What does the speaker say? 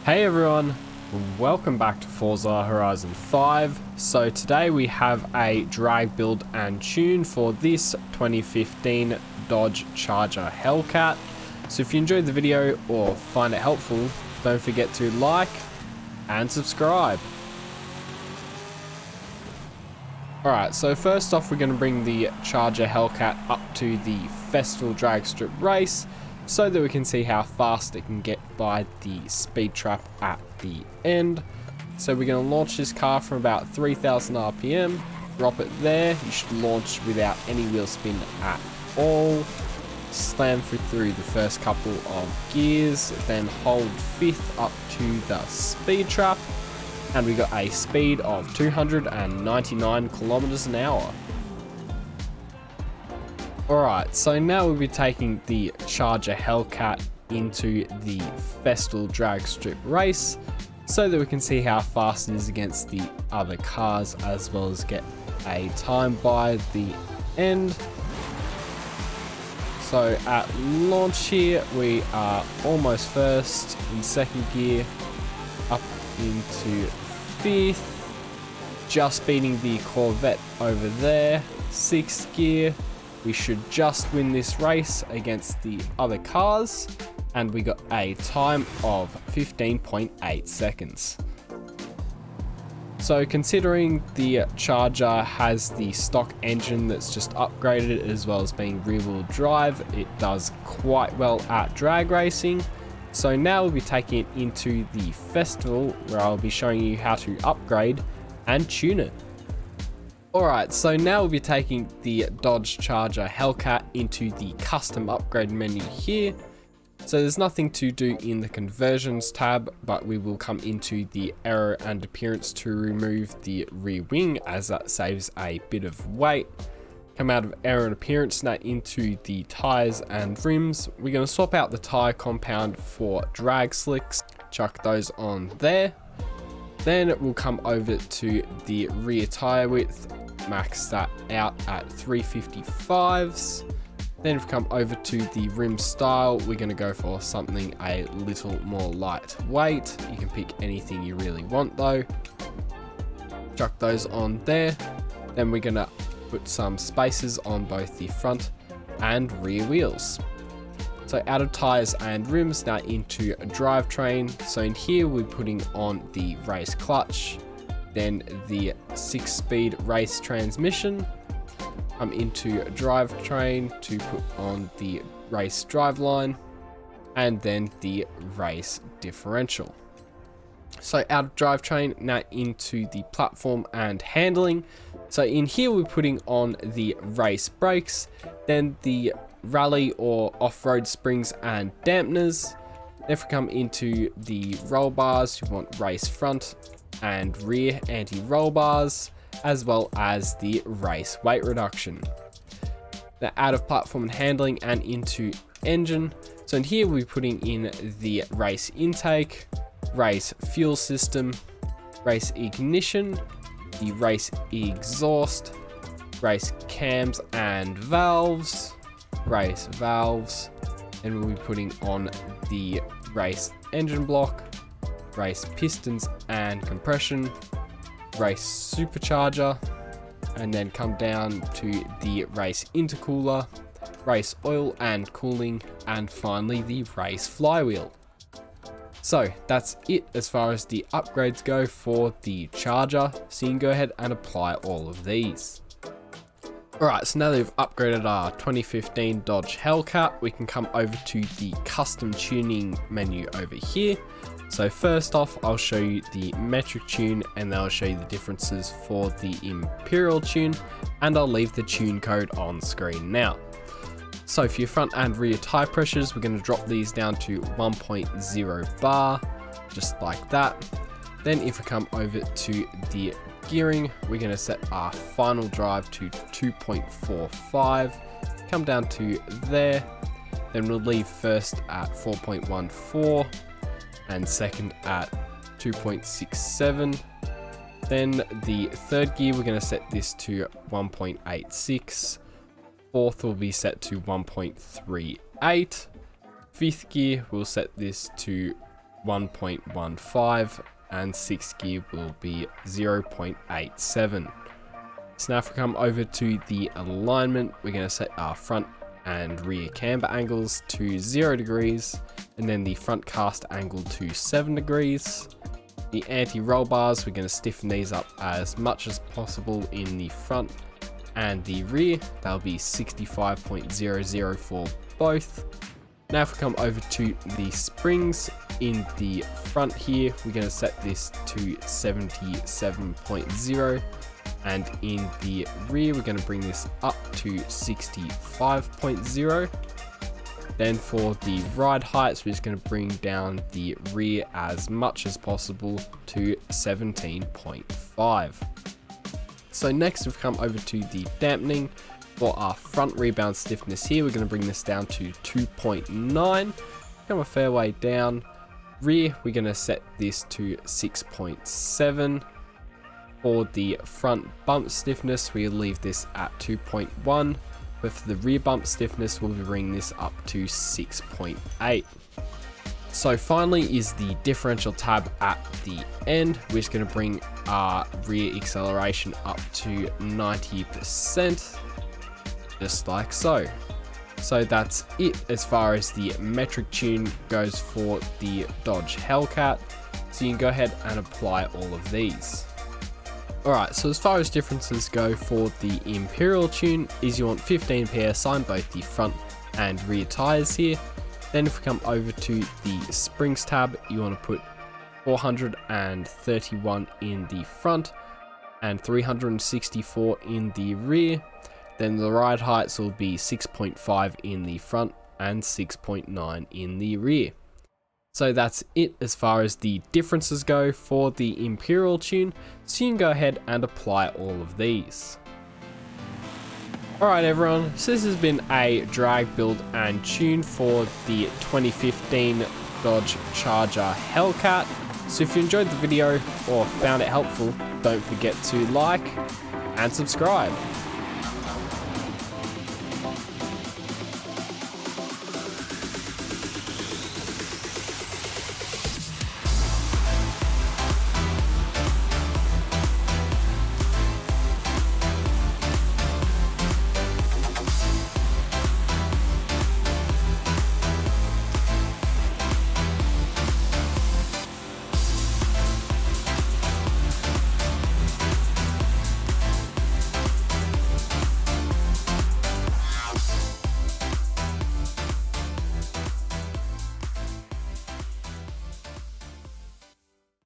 Hey everyone, welcome back to Forza Horizon 5. So today we have a drag build and tune for this 2015 Dodge Charger Hellcat. So if you enjoyed the video or find it helpful, don't forget to like and subscribe. Alright, so first off we're going to bring the Charger Hellcat up to the Festival Drag Strip race, so that we can see how fast it can get by the speed trap at the end. So we're going to launch this car from about 3000 RPM, drop it there. You should launch without any wheel spin at all. Slam through the first couple of gears, then hold fifth up to the speed trap, and we got a speed of 299 kilometers an hour. Alright, so now we'll be taking the Charger Hellcat into the Festival Drag Strip race, so that we can see how fast it is against the other cars, as well as get a time by the end. So at launch here, we are almost first in second gear, up into fifth, just beating the Corvette over there. Sixth gear, we should just win this race against the other cars, and we got a time of 15.8 seconds. So considering the Charger has the stock engine that's just upgraded, as well as being rear wheel drive, it does quite well at drag racing. So now we'll be taking it into the festival, where I'll be showing you how to upgrade and tune it. Alright, so now we'll be taking the Dodge Charger Hellcat into the custom upgrade menu here. So there's nothing to do in the conversions tab, but we will come into the aero and appearance to remove the rear wing, as that saves a bit of weight. Come out of aero and appearance, now into the tires and rims. We're going to swap out the tire compound for drag slicks, chuck those on there. Then we'll come over to the rear tire width, max that out at 355s. Then if we come over to the rim style, we're going to go for something a little more lightweight. You can pick anything you really want though. Chuck those on there. Then we're going to put some spacers on both the front and rear wheels. So out of tires and rims, now into a drivetrain. So in here we're putting on the race clutch, then the 6-speed race transmission. I'm into a drivetrain to put on the race driveline, and then the race differential. So out of drivetrain, now into the platform and handling. So in here we're putting on the race brakes, then the rally or off-road springs and dampeners. If we come into the roll bars, you want race front and rear anti-roll bars, as well as the race weight reduction. Now out of platform and handling and into engine. So in here we're putting in the race intake, race fuel system, race ignition, the race exhaust, race cams and valves, race valves, and we'll be putting on the race engine block, race pistons and compression, race supercharger, and then come down to the race intercooler, race oil and cooling, and finally the race flywheel. So that's it as far as the upgrades go for the Charger, so you can go ahead and apply all of these. Alright, so now that we've upgraded our 2015 Dodge Hellcat, we can come over to the custom tuning menu over here. So first off, I'll show you the metric tune, and then I'll show you the differences for the imperial tune, and I'll leave the tune code on screen now. So for your front and rear tire pressures, we're going to drop these down to 1.0 bar, just like that. Then if we come over to the gearing, we're going to set our final drive to 2.45, come down to there, then we'll leave first at 4.14 and second at 2.67. Then the third gear, we're going to set this to 1.86, fourth will be set to 1.38, fifth gear we'll set this to 1.15, and 6th gear will be 0.87. So now if we come over to the alignment, we're going to set our front and rear camber angles to 0 degrees, and then the front cast angle to 7 degrees. The anti-roll bars, we're going to stiffen these up as much as possible in the front and the rear. That'll be 65.00 for both. Now if we come over to the springs in the front here, we're going to set this to 77.0, and in the rear we're going to bring this up to 65.0. Then for the ride heights, we're just going to bring down the rear as much as possible to 17.5. So next we've come over to the dampening. For our front rebound stiffness here, we're going to bring this down to 2.9. Come a fair way down. Rear, we're going to set this to 6.7. For the front bump stiffness, we'll leave this at 2.1. But for the rear bump stiffness, we'll bring this up to 6.8. So finally is the differential tab at the end. We're just going to bring our rear acceleration up to 90%, just like so. So that's it as far as the metric tune goes for the Dodge Hellcat. So you can go ahead and apply all of these. Alright, so as far as differences go for the Imperial tune, is you want 15 PSI on both the front and rear tyres here. Then if we come over to the springs tab, you want to put 431 in the front and 364 in the rear. Then the ride heights will be 6.5 in the front and 6.9 in the rear. So that's it as far as the differences go for the Imperial tune, so you can go ahead and apply all of these. Alright everyone, so this has been a drag build and tune for the 2015 Dodge Charger Hellcat. So if you enjoyed the video or found it helpful, don't forget to like and subscribe.